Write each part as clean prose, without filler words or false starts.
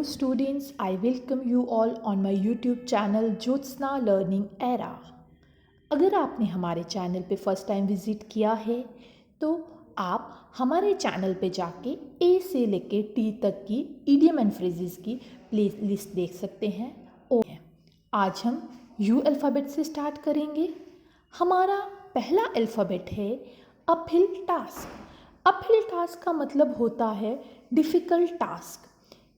Hello students, I welcome you all on my YouTube channel Jyotsna learning era. अगर आपने हमारे channel पे first time visit किया है तो आप हमारे चैनल पे जाके ए से लेके टी तक की इडियम एंड फ्रेजेस की प्ले लिस्ट देख सकते हैं। और आज हम यू अल्फ़ाबेट से स्टार्ट करेंगे। हमारा पहला अल्फ़ाबेट है अपहिल टास्क। अपहिल टास्क का मतलब होता है डिफ़िकल्ट टास्क।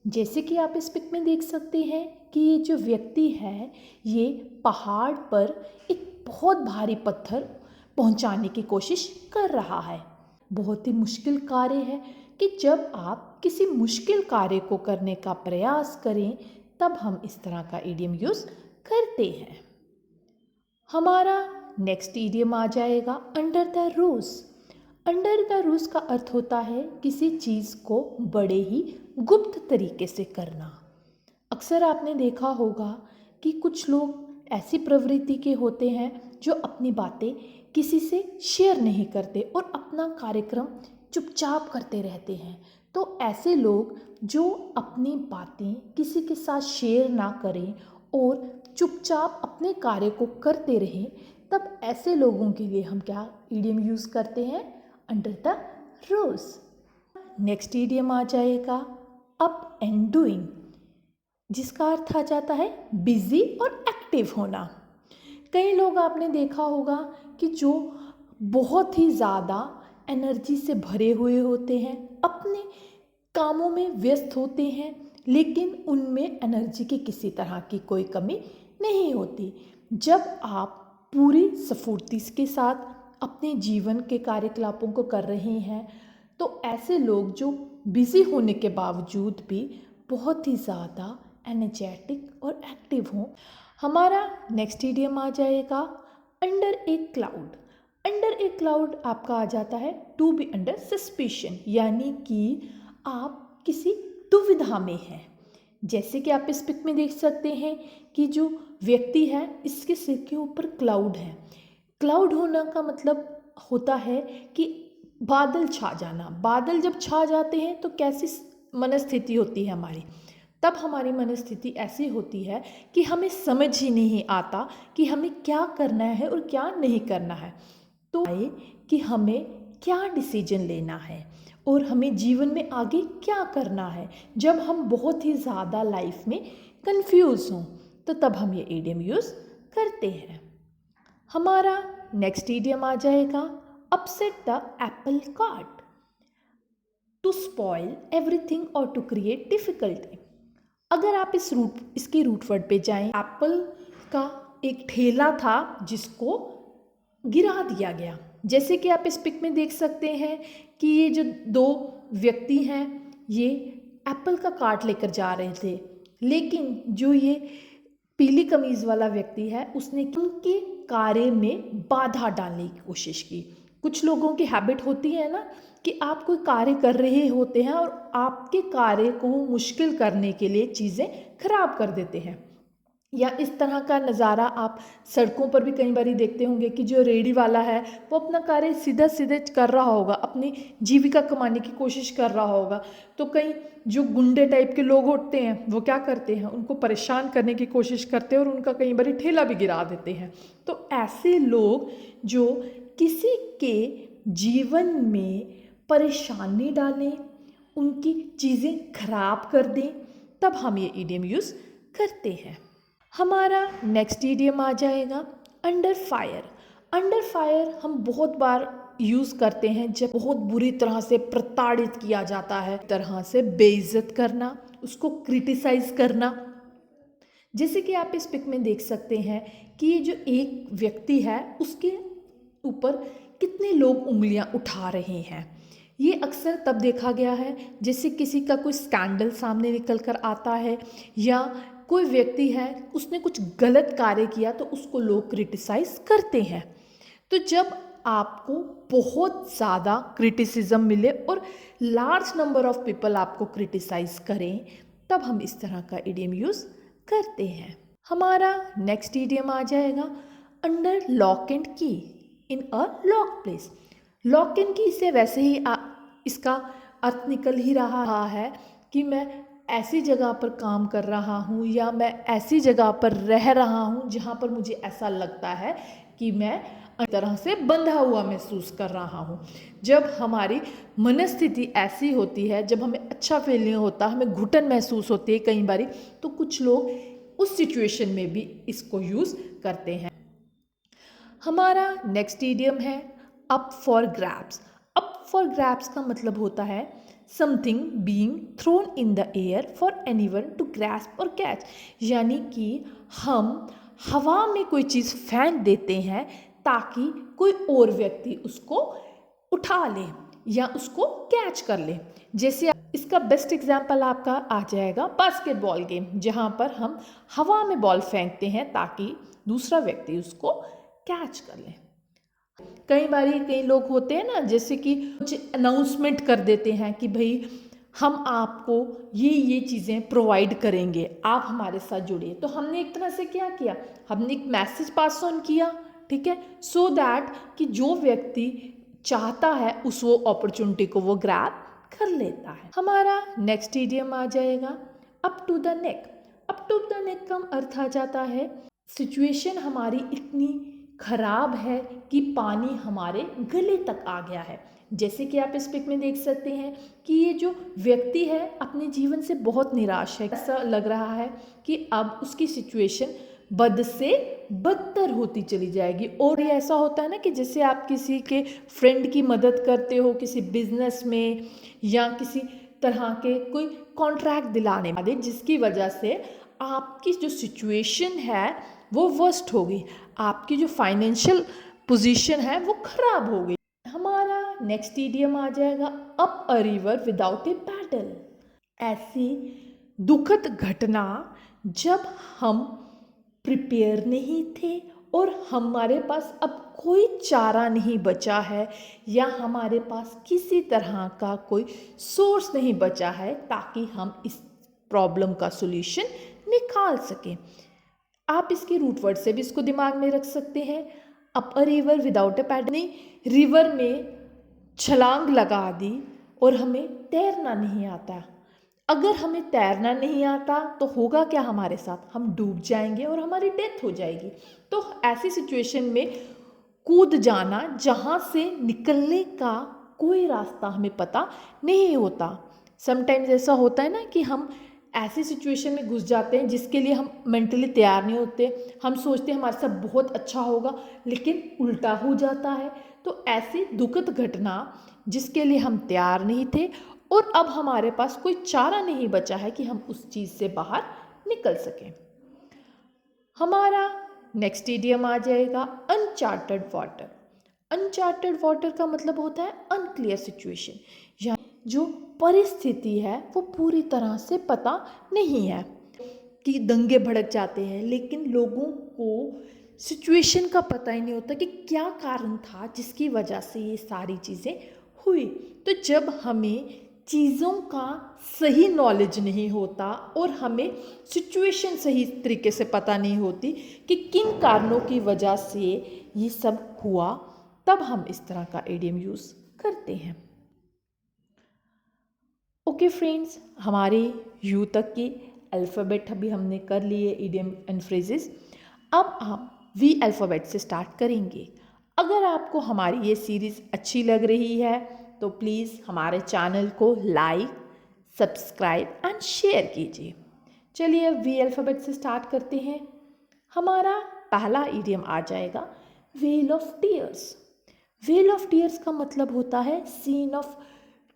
जैसे कि आप इस पिक में देख सकते हैं कि ये जो व्यक्ति है ये पहाड़ पर एक बहुत भारी पत्थर पहुंचाने की कोशिश कर रहा है। बहुत ही मुश्किल कार्य है कि जब आप किसी मुश्किल कार्य को करने का प्रयास करें तब हम इस तरह का इडियम यूज़ करते हैं। हमारा नेक्स्ट इडियम आ जाएगा under the rose. Under the rose का अर्थ होता है किसी चीज़ को बड़े ही गुप्त तरीके से करना। अक्सर आपने देखा होगा कि कुछ लोग ऐसी प्रवृत्ति के होते हैं जो अपनी बातें किसी से शेयर नहीं करते और अपना कार्यक्रम चुपचाप करते रहते हैं। तो ऐसे लोग जो अपनी बातें किसी के साथ शेयर ना करें और चुपचाप अपने कार्य को करते रहें, तब ऐसे लोगों के लिए हम क्या इडियम यूज़ करते हैं? Under the rose. Next idiom आ जाएगा अप एंड डूइंग, जिसका अर्थ आ जाता है बिजी और एक्टिव होना। कई लोग आपने देखा होगा कि जो बहुत ही ज़्यादा एनर्जी से भरे हुए होते हैं, अपने कामों में व्यस्त होते हैं, लेकिन उनमें एनर्जी की किसी तरह की कोई कमी नहीं होती। जब आप पूरी स्फूर्ति के साथ अपने जीवन के कार्यकलापों को कर रहे हैं तो ऐसे लोग जो बिज़ी होने के बावजूद भी बहुत ही ज़्यादा एनर्जेटिक और एक्टिव हों। हमारा नेक्स्ट इडियम आ जाएगा अंडर ए क्लाउड। अंडर ए क्लाउड आपका आ जाता है टू बी अंडर सस्पिशन, यानी कि आप किसी दुविधा में हैं। जैसे कि आप इस पिक में देख सकते हैं कि जो व्यक्ति है इसके सिर के ऊपर क्लाउड है। क्लाउड होना का मतलब होता है कि बादल छा जाना। बादल जब छा जाते हैं तो कैसी मनस्थिति होती है हमारी? तब हमारी मनस्थिति ऐसी होती है कि हमें समझ ही नहीं आता कि हमें क्या करना है और क्या नहीं करना है। तो आए कि हमें क्या डिसीजन लेना है और हमें जीवन में आगे क्या करना है। जब हम बहुत ही ज़्यादा लाइफ में कंफ्यूज हों तो तब हम ये इडियम यूज़ करते हैं। हमारा नेक्स्ट इडियम आ जाएगा upset the apple cart, to spoil everything और टू क्रिएट डिफिकल्टी। अगर आप इसके रूट वर्ड पे जाएं, एप्पल का एक ठेला था जिसको गिरा दिया गया। जैसे कि आप इस पिक में देख सकते हैं कि ये जो दो व्यक्ति हैं ये एप्पल का कार्ट लेकर जा रहे थे, लेकिन जो ये पीली कमीज़ वाला व्यक्ति है उसने उनके कार्य में बाधा डालने की कोशिश की। कुछ लोगों की हैबिट होती है ना कि आप कोई कार्य कर रहे होते हैं और आपके कार्य को मुश्किल करने के लिए चीज़ें खराब कर देते हैं। या इस तरह का नज़ारा आप सड़कों पर भी कई बार देखते होंगे कि जो रेडी वाला है वो अपना कार्य सीधा सीधे कर रहा होगा, अपनी जीविका कमाने की कोशिश कर रहा होगा। तो कई जो गुंडे टाइप के लोग होते हैं वो क्या करते हैं, उनको परेशान करने की कोशिश करते हैं और उनका कई बार ठेला भी गिरा देते हैं। तो ऐसे लोग जो किसी के जीवन में परेशानी डालें, उनकी चीज़ें खराब कर दें, तब हम ये इडियम यूज़ करते हैं। हमारा नेक्स्ट इडियम आ जाएगा अंडर फायर। अंडर फायर हम बहुत बार यूज़ करते हैं जब बहुत बुरी तरह से प्रताड़ित किया जाता है, तरह से बेइज्जत करना, उसको क्रिटिसाइज करना। जैसे कि आप इस पिक में देख सकते हैं कि ये जो एक व्यक्ति है उसके ऊपर कितने लोग उंगलियां उठा रहे हैं। ये अक्सर तब देखा गया है जैसे किसी का कोई स्कैंडल सामने निकल कर आता है या कोई व्यक्ति है उसने कुछ गलत कार्य किया तो उसको लोग क्रिटिसाइज करते हैं। तो जब आपको बहुत ज़्यादा क्रिटिसिज्म मिले और लार्ज नंबर ऑफ पीपल आपको क्रिटिसाइज करें तब हम इस तरह का इडियम यूज़ करते हैं। हमारा नेक्स्ट इडियम आ जाएगा under lock and key, in a lock place. Lock and key से वैसे ही इसका अर्थ निकल ही रहा है कि मैं ऐसी जगह पर काम कर रहा हूँ या मैं ऐसी जगह पर रह रहा हूँ जहाँ पर मुझे ऐसा लगता है कि मैं एक तरह से बंधा हुआ महसूस कर रहा हूँ। जब हमारी मनस्थिति ऐसी होती है, जब हमें अच्छा फील नहीं होता, हमें घुटन महसूस होती है कई बारी, तो कुछ लोग उस सिचुएशन में भी इसको यूज़ करते हैं। हमारा नेक्स्ट इडियम है up for grabs. Up for grabs का मतलब होता है something being thrown in the air for anyone to grasp और कैच। यानी कि हम हवा में कोई चीज़ फेंक देते हैं ताकि कोई और व्यक्ति उसको उठा ले या उसको कैच कर ले। जैसे इसका बेस्ट एग्जाम्पल आपका आ जाएगा बास्केटबॉल गेम, जहाँ पर हम हवा में बॉल फेंकते हैं ताकि दूसरा व्यक्ति उसको कैच कर ले। कई बारी कई लोग होते हैं ना, जैसे कि कुछ अनाउंसमेंट कर देते हैं कि भाई हम आपको ये चीज़ें प्रोवाइड करेंगे, आप हमारे साथ जुड़िए। तो हमने एक तरह से क्या किया, हमने एक मैसेज पास ऑन किया, ठीक है, सो दैट कि जो व्यक्ति चाहता है उस वो अपॉर्चुनिटी को वो ग्रैब कर लेता है। हमारा नेक्स्ट इडियम आ जाएगा up to the neck. Up to the neck का अर्थ आ जाता है सिचुएशन हमारी इतनी खराब है कि पानी हमारे गले तक आ गया है। जैसे कि आप इस पिक में देख सकते हैं कि ये जो व्यक्ति है अपने जीवन से बहुत निराश है। ऐसा लग रहा है कि अब उसकी सिचुएशन बद से बदतर होती चली जाएगी। और ये ऐसा होता है ना कि जैसे आप किसी के फ्रेंड की मदद करते हो किसी बिजनेस में या किसी तरह के कोई कॉन्ट्रैक्ट दिलाने वाले, जिसकी वजह से आपकी जो सिचुएशन है वो वर्स्ट हो गई, आपकी जो फाइनेंशियल पोजीशन है वो खराब हो गई। हमारा नेक्स्ट इडियम आ जाएगा up a river without a paddle. ऐसी दुखद घटना जब हम प्रिपेयर नहीं थे और हमारे पास अब कोई चारा नहीं बचा है या हमारे पास किसी तरह का कोई सोर्स नहीं बचा है ताकि हम इस प्रॉब्लम का सॉल्यूशन निकाल सकें। आप इसके रूट वर्ड से भी इसको दिमाग में रख सकते हैं। Up a river without a paddle, river में छलांग लगा दी और हमें तैरना नहीं आता। अगर हमें तैरना नहीं आता तो होगा क्या हमारे साथ, हम डूब जाएंगे और हमारी डेथ हो जाएगी। तो ऐसी सिचुएशन में कूद जाना जहाँ से निकलने का कोई रास्ता हमें पता नहीं होता। समटाइम्स ऐसा होता है ना कि हम ऐसी सिचुएशन में घुस जाते हैं जिसके लिए हम मेंटली तैयार नहीं होते। हम सोचते हैं हमारे साथ बहुत अच्छा होगा लेकिन उल्टा हो जाता है। तो ऐसी दुखद घटना जिसके लिए हम तैयार नहीं थे और अब हमारे पास कोई चारा नहीं बचा है कि हम उस चीज़ से बाहर निकल सकें। हमारा नेक्स्ट इडियम आ जाएगा अनचार्टेड वाटर। अनचार्टेड वाटर का मतलब होता है अनक्लियर सिचुएशन, या जो परिस्थिति है वो पूरी तरह से पता नहीं है। कि दंगे भड़क जाते हैं लेकिन लोगों को सिचुएशन का पता ही नहीं होता कि क्या कारण था जिसकी वजह से ये सारी चीज़ें हुई। तो जब हमें चीज़ों का सही नॉलेज नहीं होता और हमें सिचुएशन सही तरीके से पता नहीं होती कि किन कारणों की वजह से ये सब हुआ, तब हम इस तरह का इडियम यूज़ करते हैं। ओके फ्रेंड्स, हमारे यू तक की अल्फ़ाबेट अभी हमने कर लिए इडियम एंड फ्रेजेस। अब हम वी अल्फ़ाबेट से स्टार्ट करेंगे। अगर आपको हमारी ये सीरीज़ अच्छी लग रही है तो प्लीज़ हमारे चैनल को लाइक, सब्सक्राइब एंड शेयर कीजिए। चलिए अब वी अल्फ़ाबेट से स्टार्ट करते हैं। हमारा पहला इडियम आ जाएगा vale of tears. Vale of tears का मतलब होता है scene of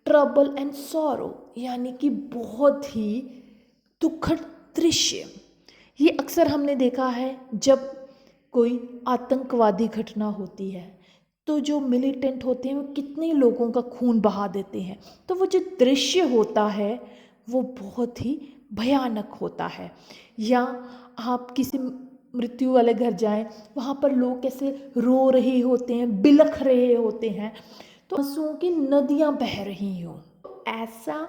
trouble and sorrow, यानी कि बहुत ही दुखद दृश्य। ये अक्सर हमने देखा है जब कोई आतंकवादी घटना होती है तो जो मिलिटेंट होते हैं वो कितने लोगों का खून बहा देते हैं। तो वो जो दृश्य होता है वो बहुत ही भयानक होता है। या आप किसी मृत्यु वाले घर जाएं, वहाँ पर लोग कैसे रो रहे होते हैं, बिलख रहे होते हैं, तो आंसुओं की नदियाँ बह रही हों। ऐसा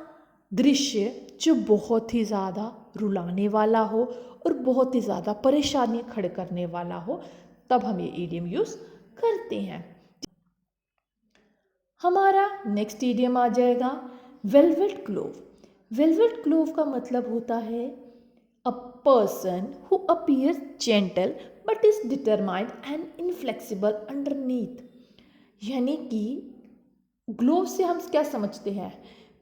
दृश्य जो बहुत ही ज़्यादा रुलाने वाला हो और बहुत ही ज़्यादा परेशानी खड़े करने वाला हो, तब हम ये इडियम यूज़ करते हैं। हमारा नेक्स्ट इडियम आ जाएगा वेलवेट ग्लोव। वेलवेट ग्लोव का मतलब होता है a person who appears gentle but is determined and inflexible underneath. यानी कि ग्लोव से हम क्या समझते हैं?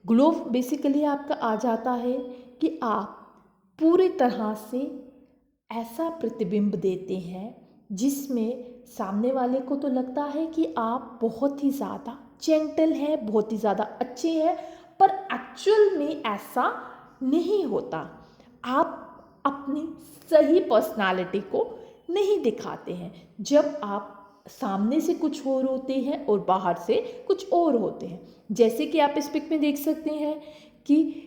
ग्लोव बेसिकली आपका आ जाता है कि आप पूरी तरह से ऐसा प्रतिबिंब देते हैं जिसमें सामने वाले को तो लगता है कि आप बहुत ही ज़्यादा जेंटल हैं, बहुत ही ज़्यादा अच्छे हैं, पर एक्चुअल में ऐसा नहीं होता। आप अपनी सही पर्सनालिटी को नहीं दिखाते हैं। जब आप सामने से कुछ और होते हैं और बाहर से कुछ और होते हैं। जैसे कि आप इस पिक में देख सकते हैं कि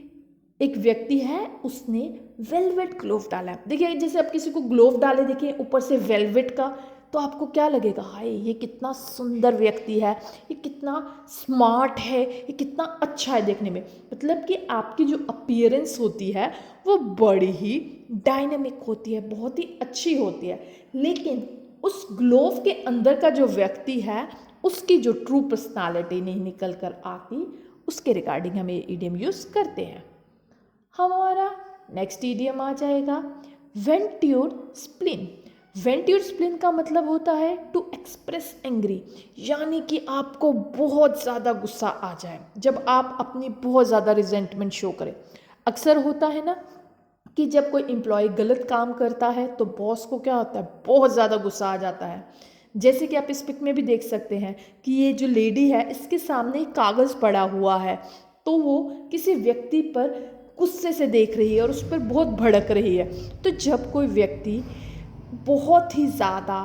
एक व्यक्ति है, उसने वेलवेट ग्लोव डाला है। देखिए जैसे आप किसी को ग्लोव डाले देखिए ऊपर से वेलवेट का, तो आपको क्या लगेगा? हाय ये कितना सुंदर व्यक्ति है, ये कितना स्मार्ट है, ये कितना अच्छा है देखने में। मतलब कि आपकी जो अपीयरेंस होती है वो बड़ी ही डायनेमिक होती है, बहुत ही अच्छी होती है। लेकिन उस ग्लोव के अंदर का जो व्यक्ति है उसकी जो ट्रू पर्सनालिटी नहीं निकल कर आती, उसके रिगार्डिंग हम ये ईडियम यूज़ करते हैं। हमारा नेक्स्ट ईडियम आ जाएगा went your spleen. Went your spleen का मतलब होता है टू एक्सप्रेस एंग्री, यानी कि आपको बहुत ज़्यादा गुस्सा आ जाए, जब आप अपनी बहुत ज़्यादा रिजेंटमेंट शो करें। अक्सर होता है ना कि जब कोई एम्प्लॉय गलत काम करता है तो बॉस को क्या होता है? बहुत ज़्यादा गुस्सा आ जाता है। जैसे कि आप इस पिक में भी देख सकते हैं कि ये जो लेडी है इसके सामने एक कागज़ पड़ा हुआ है, तो वो किसी व्यक्ति पर गुस्से से देख रही है और उस पर बहुत भड़क रही है। तो जब कोई व्यक्ति बहुत ही ज़्यादा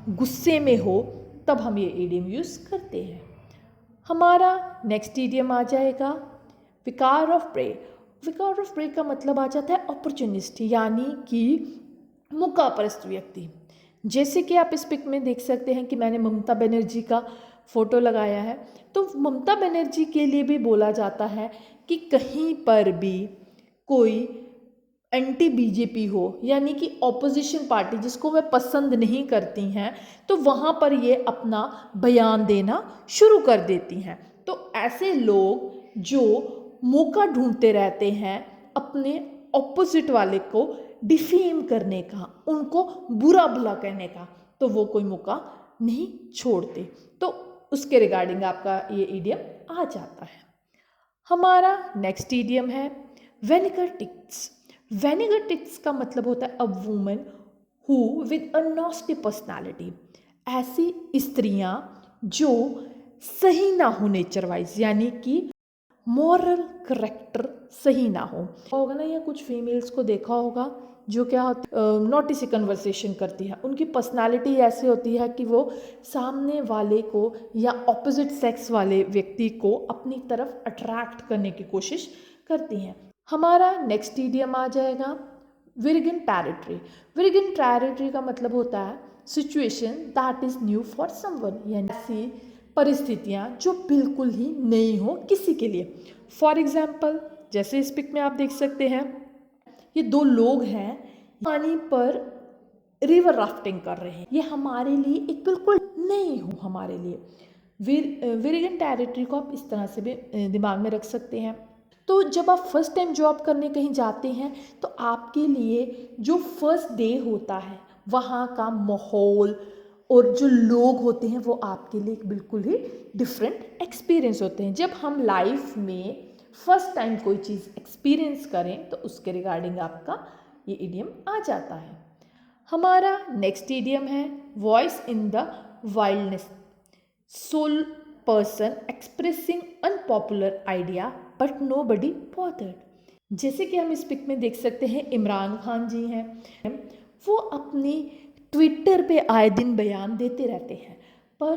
गुस्से में हो तब हम ये ईडियम यूज़ करते हैं। हमारा नेक्स्ट ईडियम आ जाएगा विकार ऑफ प्रे। विकार ऑफ प्रे का मतलब आ जाता है अपॉर्चुनिस्ट, यानी कि मौकापरस्त व्यक्ति। जैसे कि आप इस पिक में देख सकते हैं कि मैंने ममता बनर्जी का फोटो लगाया है, तो ममता बनर्जी के लिए भी बोला जाता है कि कहीं पर भी कोई एंटी बीजेपी हो, यानी कि ऑपोजिशन पार्टी जिसको वह पसंद नहीं करती हैं, तो वहाँ पर ये अपना बयान देना शुरू कर देती हैं। तो ऐसे लोग जो मौका ढूंढते रहते हैं अपने ऑपोजिट वाले को डिफेम करने का, उनको बुरा भला कहने का, तो वो कोई मौका नहीं छोड़ते। तो उसके रिगार्डिंग आपका ये ईडियम आ जाता है। हमारा नेक्स्ट ईडियम है वेनिगर टिक्स। वेनिगर टिक्स का मतलब होता है a woman who with a nasty personality. ऐसी स्त्रियां जो सही ना हो नेचर वाइज, यानी कि मॉरल करेक्टर सही ना होगा ना, या कुछ फीमेल्स को देखा होगा जो क्या होती नॉटी सी कन्वर्सेशन करती है। उनकी पर्सनालिटी ऐसी होती है कि वो सामने वाले को या ऑपोजिट सेक्स वाले व्यक्ति को अपनी तरफ अट्रैक्ट करने की कोशिश करती हैं। हमारा नेक्स्ट ईडियम आ जाएगा विरगन टेरिटरी। विरगन टेरिटरी का मतलब होता है situation that is new for someone, यानी ऐसी परिस्थितियाँ जो बिल्कुल ही नई हो किसी के लिए। फॉर एग्जाम्पल जैसे इस पिक में आप देख सकते हैं ये दो लोग हैं, पानी पर रिवर राफ्टिंग कर रहे हैं। ये हमारे लिए एक बिल्कुल नई हो हमारे लिए। विरगन टेरिटरी को आप इस तरह से भी दिमाग में रख सकते हैं। तो जब आप फर्स्ट टाइम जॉब करने कहीं जाते हैं तो आपके लिए जो फर्स्ट डे होता है वहाँ का माहौल और जो लोग होते हैं वो आपके लिए बिल्कुल ही डिफरेंट एक्सपीरियंस होते हैं। जब हम लाइफ में फर्स्ट टाइम कोई चीज़ एक्सपीरियंस करें तो उसके रिगार्डिंग आपका ये इडियम आ जाता है। हमारा नेक्स्ट इडियम है voice in the wildness. Sole person expressing unpopular idea but nobody bothered. जैसे कि हम इस पिक में देख सकते हैं इमरान खान जी हैं, वो अपनी ट्विटर पे आए दिन बयान देते रहते हैं, पर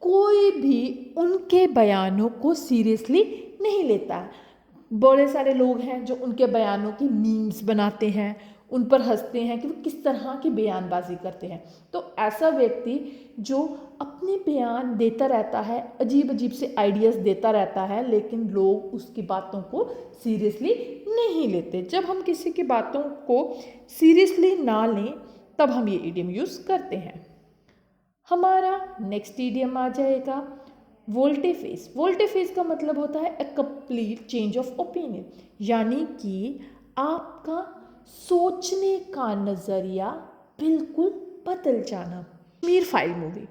कोई भी उनके बयानों को सीरियसली नहीं लेता है। बड़े सारे लोग हैं जो उनके बयानों की मीम्स बनाते हैं, उन पर हंसते हैं कि वो किस तरह की बयानबाजी करते हैं। तो ऐसा व्यक्ति जो अपने बयान देता रहता है, अजीब अजीब से आइडियाज़ देता रहता है, लेकिन लोग उसकी बातों को सीरियसली नहीं लेते। जब हम किसी की बातों को सीरियसली ना लें तब हम ये इडियम यूज़ करते हैं। हमारा नेक्स्ट इडियम आ जाएगा वोल्टे फेस। वोल्टे फेस का मतलब होता है a complete change of opinion, यानी कि आपका सोचने का नज़रिया बिल्कुल बदल जाना। Kashmir file movie.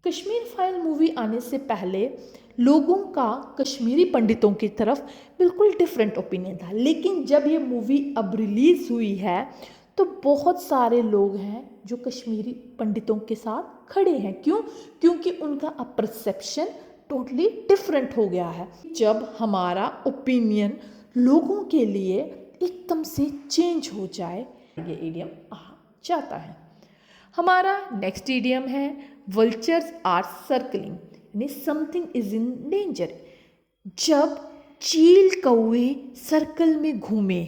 Kashmir file movie आने से पहले लोगों का कश्मीरी पंडितों की तरफ बिल्कुल डिफरेंट ओपिनियन था, लेकिन जब ये मूवी अब रिलीज़ हुई है तो बहुत सारे लोग हैं जो कश्मीरी पंडितों के साथ खड़े हैं। क्यों? क्योंकि उनका अब परसेप्शन टोटली डिफरेंट हो गया है। जब हमारा ओपिनियन लोगों के लिए एकदम से चेंज हो जाए, ये इडियम आ जाता है। हमारा नेक्स्ट इडियम है वल्चर्स आर सर्कलिंग, यानी समथिंग इज इन डेंजर। जब चील कौवे सर्कल में घूमे,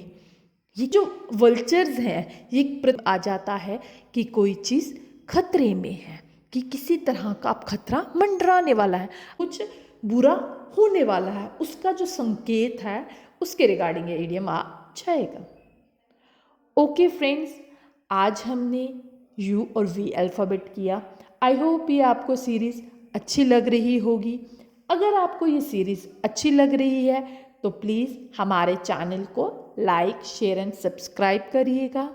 ये जो वल्चर्स हैं ये आ जाता है कि कोई चीज़ खतरे में है, कि किसी तरह का अब खतरा मंडराने वाला है, कुछ बुरा होने वाला है, उसका जो संकेत है उसके रिगार्डिंग ये इडियम आ जाएगा। ओके फ्रेंड्स, आज हमने यू और वी अल्फ़ाबेट किया। आई होप ये आपको सीरीज़ अच्छी लग रही होगी। अगर आपको ये सीरीज़ अच्छी लग रही है तो प्लीज़ हमारे चैनल को लाइक, शेयर एंड सब्सक्राइब करिएगा,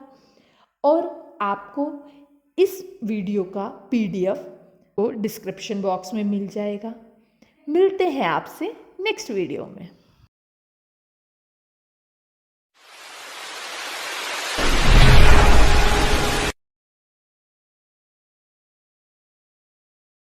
और आपको इस वीडियो का PDF को डिस्क्रिप्शन बॉक्स में मिल जाएगा। मिलते हैं आपसे नेक्स्ट वीडियो में।